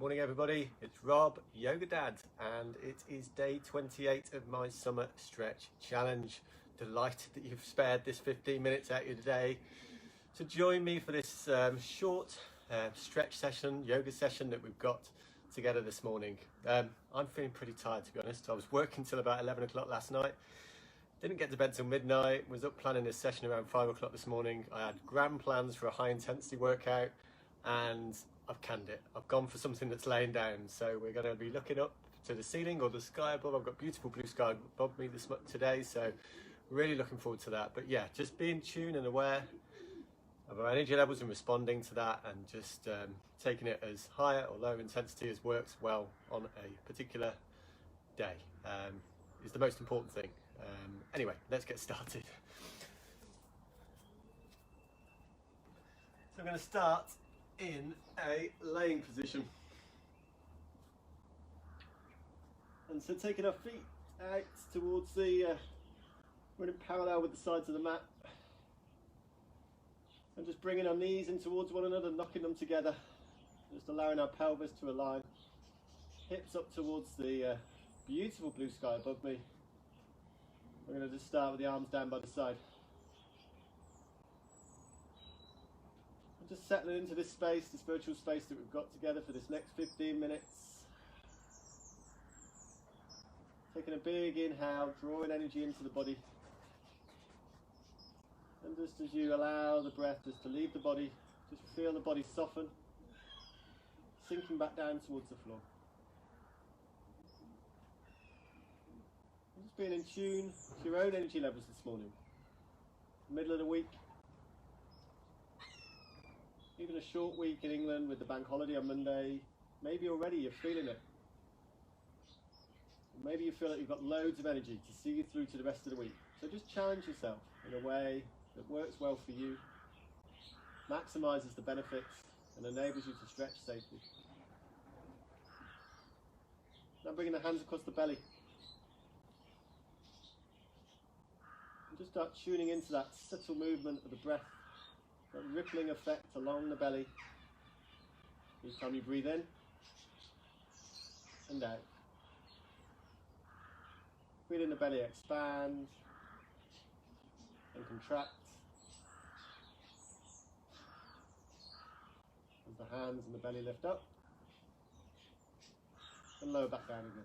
Morning everybody, it's Rob, Yoga Dad, and it is day 28 of my summer stretch challenge. Delighted that you've spared this 15 minutes out of your day to join me for this short stretch session, yoga session that we've got together this morning. I'm feeling pretty tired, to be honest. I was working till about 11 o'clock last night. Didn't get to bed till midnight, was up planning this session around 5 o'clock this morning. I had grand plans for a high intensity workout and I've canned it. I've gone for something that's laying down. So we're going to be looking up to the ceiling or the sky above. I've got beautiful blue sky above me today, so really looking forward to that. But yeah, just being tuned and aware of our energy levels and responding to that, and just taking it as higher or lower intensity as works well on a particular day is the most important thing. Anyway, let's get started. So I'm going to start in a laying position, and so taking our feet out towards the we're in parallel with the sides of the mat, and just bringing our knees in towards one another, knocking them together, just allowing our pelvis to align, hips up towards the beautiful blue sky above me. We're going to just start with the arms down by the side. Just settling into this space, this virtual space that we've got together for this next 15 minutes. Taking a big inhale, drawing energy into the body. And just as you allow the breath just to leave the body, just feel the body soften, sinking back down towards the floor. And just being in tune to your own energy levels this morning. Middle of the week. Even a short week in England with the bank holiday on Monday, maybe already you're feeling it. Maybe you feel like you've got loads of energy to see you through to the rest of the week. So just challenge yourself in a way that works well for you, maximizes the benefits, and enables you to stretch safely. Now bringing the hands across the belly. And just start tuning into that subtle movement of the breath. That rippling effect along the belly each time you breathe in and out. Feeling the belly expand and contract as the hands and the belly lift up and lower back down again.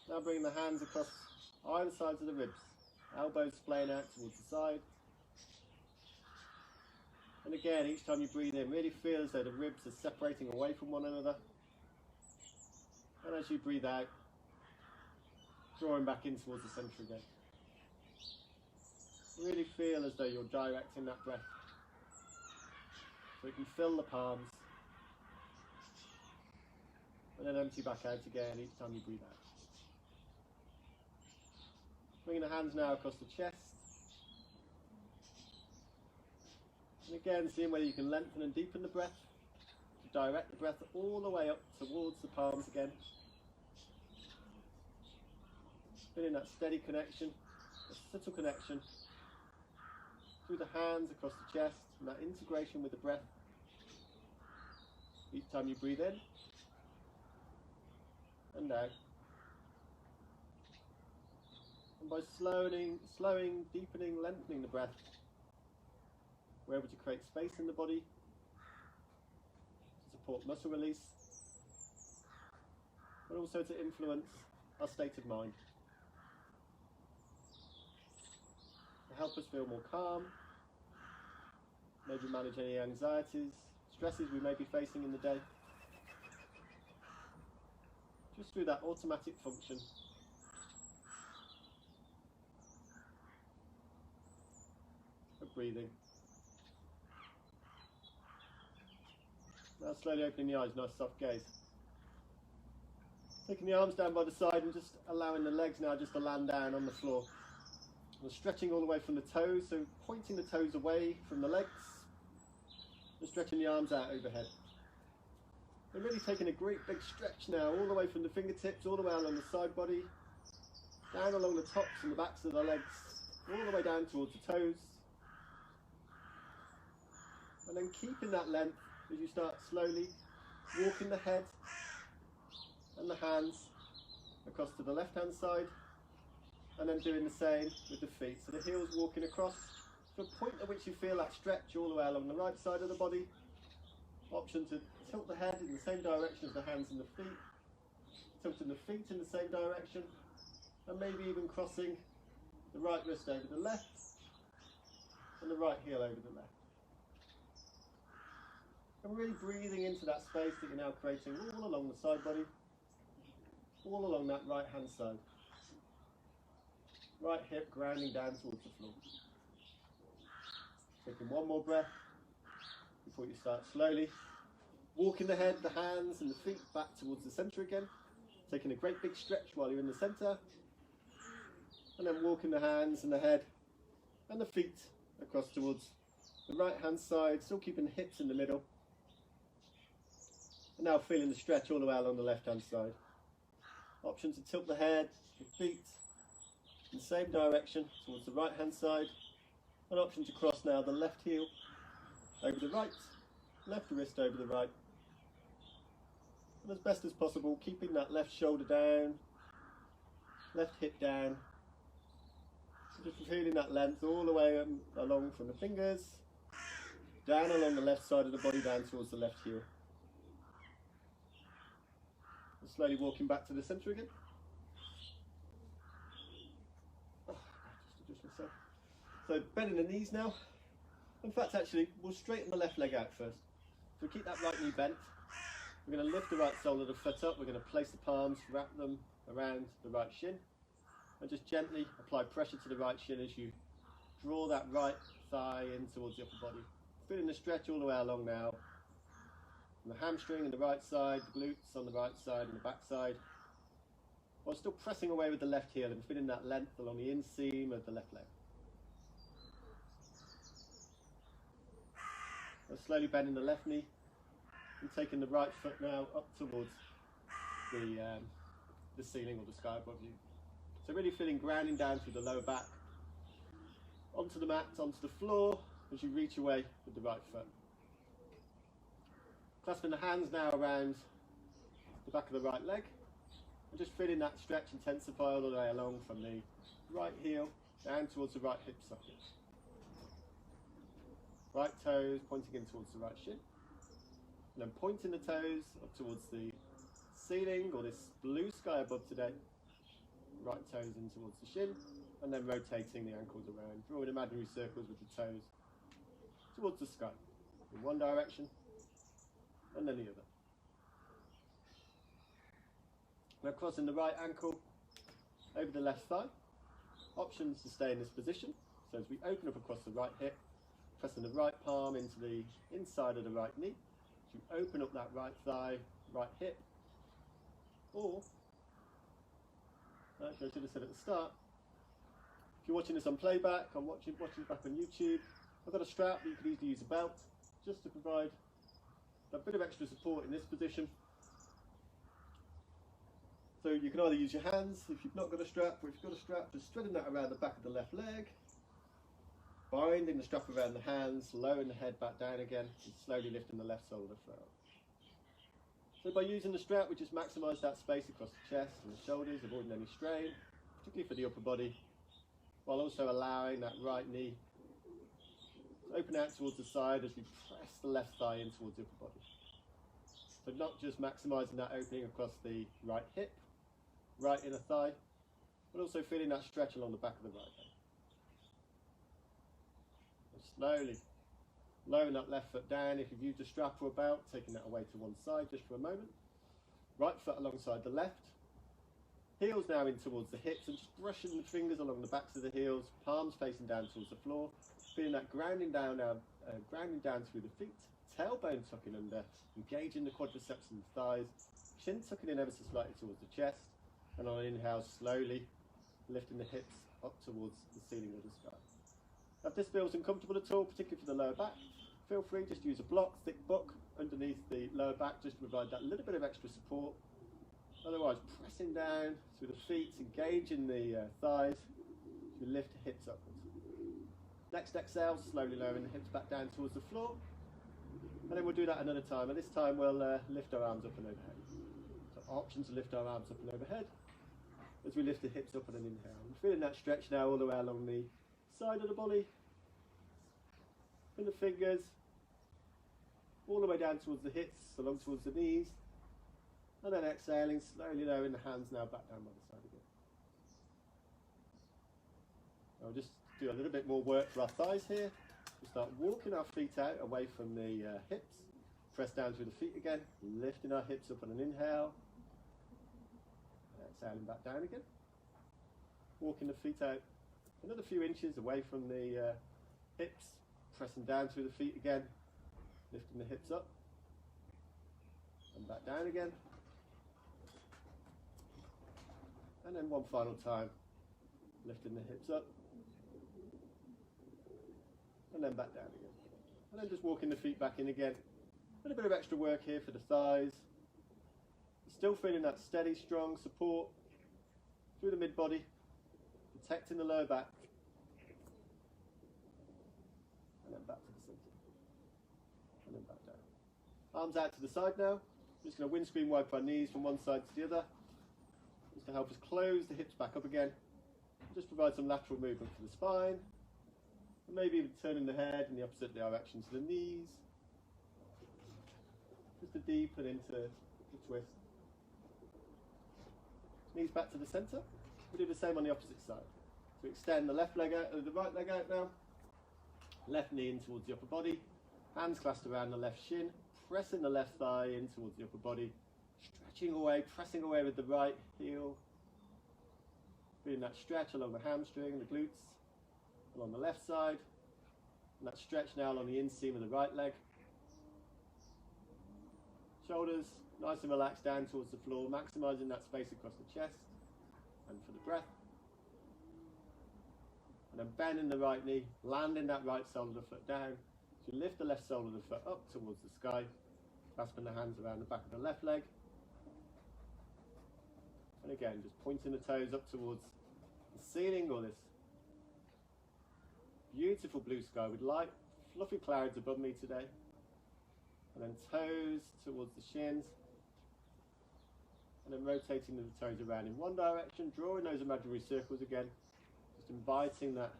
Now bringing the hands across either sides of the ribs, elbows splaying out towards the side. And again, each time you breathe in, really feel as though the ribs are separating away from one another. And as you breathe out, drawing back in towards the centre again. Really feel as though you're directing that breath. So you can fill the palms. And then empty back out again each time you breathe out. Bringing the hands now across the chest. And again, seeing whether you can lengthen and deepen the breath, to direct the breath all the way up towards the palms again. Feeling that steady connection, a subtle connection through the hands across the chest, and that integration with the breath each time you breathe in and out. And by slowing, deepening, lengthening the breath, we're able to create space in the body to support muscle release, but also to influence our state of mind, to help us feel more calm, maybe manage any anxieties, stresses we may be facing in the day, just through that automatic function of breathing. Now slowly opening the eyes, nice soft gaze. Taking the arms down by the side and just allowing the legs now just to land down on the floor. And stretching all the way from the toes, so pointing the toes away from the legs. And stretching the arms out overhead. And really taking a great big stretch now, all the way from the fingertips, all the way along the side body. Down along the tops and the backs of the legs, all the way down towards the toes. And then keeping that length as you start slowly walking the head and the hands across to the left hand side, and then doing the same with the feet. So the heels walking across to a point at which you feel that stretch all the way along the right side of the body. Option to tilt the head in the same direction as the hands and the feet, tilting the feet in the same direction, and maybe even crossing the right wrist over the left and the right heel over the left. And really breathing into that space that you're now creating all along the side body, all along that right hand side. Right hip grounding down towards the floor. Taking one more breath before you start slowly walking the head, the hands and the feet back towards the centre again. Taking a great big stretch while you're in the centre. And then walking the hands and the head and the feet across towards the right hand side, still keeping the hips in the middle. And now feeling the stretch all the way along the left hand side. Option to tilt the head, the feet in the same direction towards the right hand side. An option to cross now the left heel over the right, left wrist over the right. And as best as possible, keeping that left shoulder down, left hip down. Just feeling that length all the way along from the fingers, down along the left side of the body, down towards the left heel. And slowly walking back to the centre again. Just adjust myself. So bending the knees now. In fact, actually, we'll straighten the left leg out first. So keep that right knee bent. We're going to lift the right sole of the foot up. We're going to place the palms, wrap them around the right shin. And just gently apply pressure to the right shin as you draw that right thigh in towards the upper body. Feeling the stretch all the way along now. From the hamstring on the right side, the glutes on the right side and the back side. While still pressing away with the left heel and feeling that length along the inseam of the left leg. And slowly bending the left knee and taking the right foot now up towards the ceiling or the sky above you. So really feeling grounding down through the lower back, onto the mat, onto the floor, as you reach away with the right foot. Clasping the hands now around the back of the right leg, and just feeling that stretch intensify all the way along from the right heel down towards the right hip socket. Right toes pointing in towards the right shin, and then pointing the toes up towards the ceiling or this blue sky above today. Right toes in towards the shin, and then rotating the ankles around, drawing imaginary circles with the toes towards the sky in one direction and then the other. Now crossing the right ankle over the left thigh. Options to stay in this position. So as we open up across the right hip, pressing the right palm into the inside of the right knee, as you open up that right thigh, right hip, or actually, I should have said at the start, if you're watching this on playback, I'm watching it back on YouTube, I've got a strap that you could easily use a belt, just to provide a bit of extra support in this position. So you can either use your hands if you've not got a strap, or if you've got a strap, just threading that around the back of the left leg, binding the strap around the hands, lowering the head back down again, and slowly lifting the left sole of the foot. So by using the strap, we just maximise that space across the chest and the shoulders, avoiding any strain, particularly for the upper body, while also allowing that right knee to open out towards the side as we press the left thigh in towards the upper body. So not just maximising that opening across the right hip, right inner thigh, but also feeling that stretch along the back of the right leg. And slowly lowering that left foot down. If you've used a strap or a belt, taking that away to one side just for a moment. Right foot alongside the left. Heels now in towards the hips and just brushing the fingers along the backs of the heels, palms facing down towards the floor. Feeling that grounding down now, grounding down through the feet, tailbone tucking under, engaging the quadriceps and thighs, chin tucking in ever so slightly towards the chest, and on an inhale slowly lifting the hips up towards the ceiling of the sky. Now if this feels uncomfortable at all, particularly for the lower back, feel free just use a block, thick book underneath the lower back just to provide that little bit of extra support. Otherwise, pressing down through the feet, engaging the thighs to lift the hips upwards. Next exhale, slowly lowering the hips back down towards the floor. And then we'll do that another time, and this time we'll lift our arms up and overhead. So option to lift our arms up and overhead as we lift the hips up on an inhale. I'm feeling that stretch now all the way along the side of the body, and the fingers, all the way down towards the hips, along towards the knees, and then exhaling, slowly lowering the hands now back down by the side again. I'll just do a little bit more work for our thighs here. We'll start walking our feet out away from the hips, press down through the feet again, lifting our hips up on an inhale, exhaling back down again, walking the feet out another few inches away from the hips, pressing down through the feet again, lifting the hips up, and back down again, and then one final time, lifting the hips up, and then back down again. And then just walking the feet back in again. A little bit of extra work here for the thighs. Still feeling that steady, strong support through the mid-body, protecting the lower back. And then back to the center. And then back down. Arms out to the side now. I'm just going to windscreen wipe our knees from one side to the other. Just to help us close the hips back up again. Just provide some lateral movement for the spine. And maybe even turning the head in the opposite direction to the knees. Just to deepen into the twist. Knees back to the center. We do the same on the opposite side. So extend the left leg out, the right leg out now. Left knee in towards the upper body. Hands clasped around the left shin. Pressing the left thigh in towards the upper body. Stretching away, pressing away with the right heel. Feeling that stretch along the hamstring, the glutes. Along the left side, and that stretch now along the inseam of the right leg. Shoulders nice and relaxed down towards the floor, maximising that space across the chest and for the breath. And then bending the right knee, landing that right sole of the foot down. So you lift the left sole of the foot up towards the sky, clasping the hands around the back of the left leg. And again, just pointing the toes up towards the ceiling or this beautiful blue sky with light, fluffy clouds above me today. And then toes towards the shins. And then rotating the toes around in one direction, drawing those imaginary circles again. Just inviting that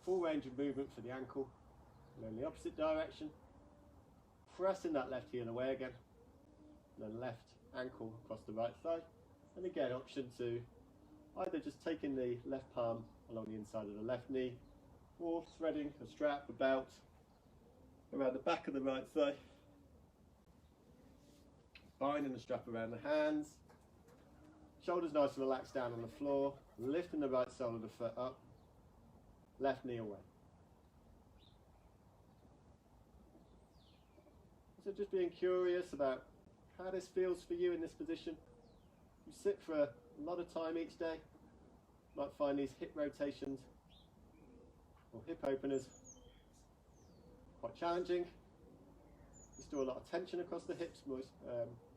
full range of movement for the ankle. And then the opposite direction. Pressing that left heel away again. And then left ankle across the right thigh. And again, option to either just taking the left palm along the inside of the left knee, or threading a strap, a belt, around the back of the right thigh. Binding the strap around the hands. Shoulders nice and relaxed down on the floor. Lifting the right sole of the foot up. Left knee away. So just being curious about how this feels for you in this position. You sit for a lot of time each day. Might find these hip rotations or hip openers quite challenging. There's still a lot of tension across the hips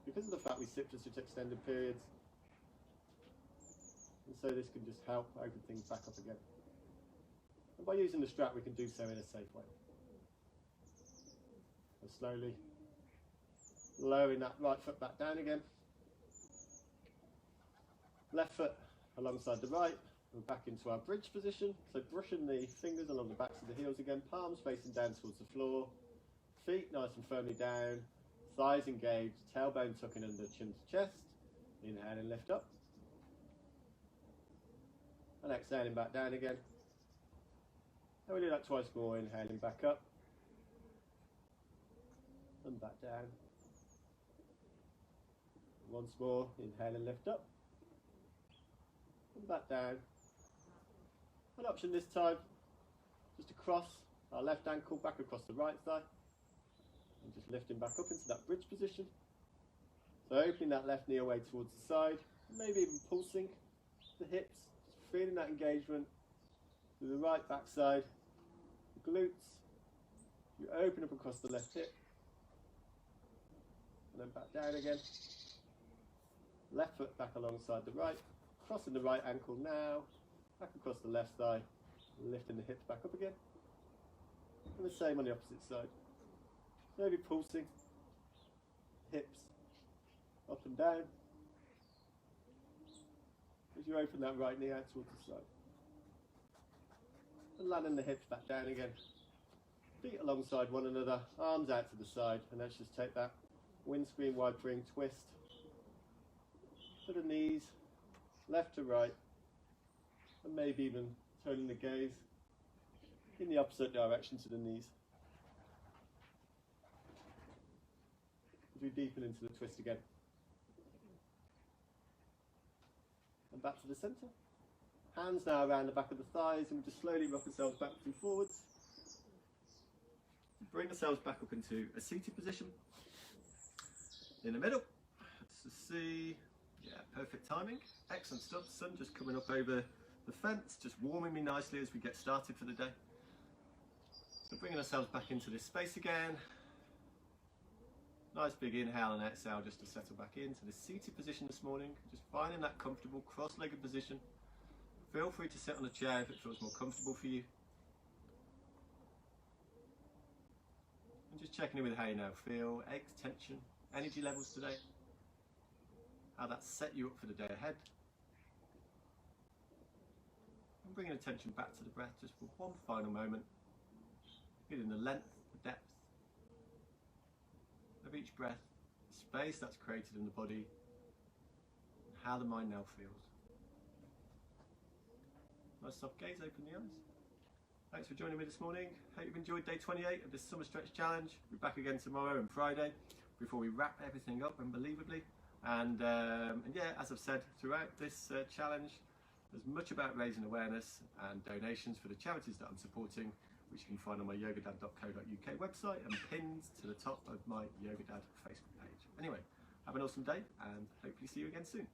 because of the fact we sit for such extended periods. And so this can just help open things back up again. And by using the strap we can do so in a safe way. And slowly lowering that right foot back down again. Left foot alongside the right. We're back into our bridge position, so brushing the fingers along the backs of the heels again, palms facing down towards the floor, feet nice and firmly down, thighs engaged, tailbone tucking under chin to chest, inhale and lift up, and exhaling back down again, and we do that twice more, inhaling back up, and back down, once more, inhale and lift up, and back down. An option this time, just to cross our left ankle back across the right thigh, and just lifting back up into that bridge position. So opening that left knee away towards the side, maybe even pulsing the hips, just feeling that engagement through the right backside, the glutes. You open up across the left hip, and then back down again. Left foot back alongside the right, crossing the right ankle now. Back across the left thigh, lifting the hips back up again. And the same on the opposite side. Slowly pulsing, hips up and down as you open that right knee out towards the side. And landing the hips back down again. Feet alongside one another, arms out to the side, and let's just take that windscreen wipering twist to the knees, left to right, and maybe even turning the gaze in the opposite direction to the knees. As we deepen into the twist again. And back to the centre. Hands now around the back of the thighs, and we just slowly rock ourselves backwards and forwards. Bring ourselves back up into a seated position. In the middle. To see, yeah, perfect timing. Excellent stuff. Sun just coming up over the fence, just warming me nicely as we get started for the day. So bringing ourselves back into this space again. Nice big inhale and exhale just to settle back into the seated position this morning. Just finding that comfortable cross-legged position. Feel free to sit on a chair if it feels more comfortable for you. And just checking in with how you now feel, aches, tension, energy levels today. How that's set you up for the day ahead. And bringing attention back to the breath just for one final moment. Feeling the length, the depth of each breath, the space that's created in the body, and how the mind now feels. Nice soft gaze, open the eyes. Thanks for joining me this morning. Hope you've enjoyed day 28 of this Summer Stretch Challenge. We'll be back again tomorrow and Friday before we wrap everything up unbelievably. And yeah, as I've said throughout this challenge, there's much about raising awareness and donations for the charities that I'm supporting, which you can find on my yogadad.co.uk website and pinned to the top of my Yoga Dad Facebook page. Anyway, have an awesome day and hopefully see you again soon.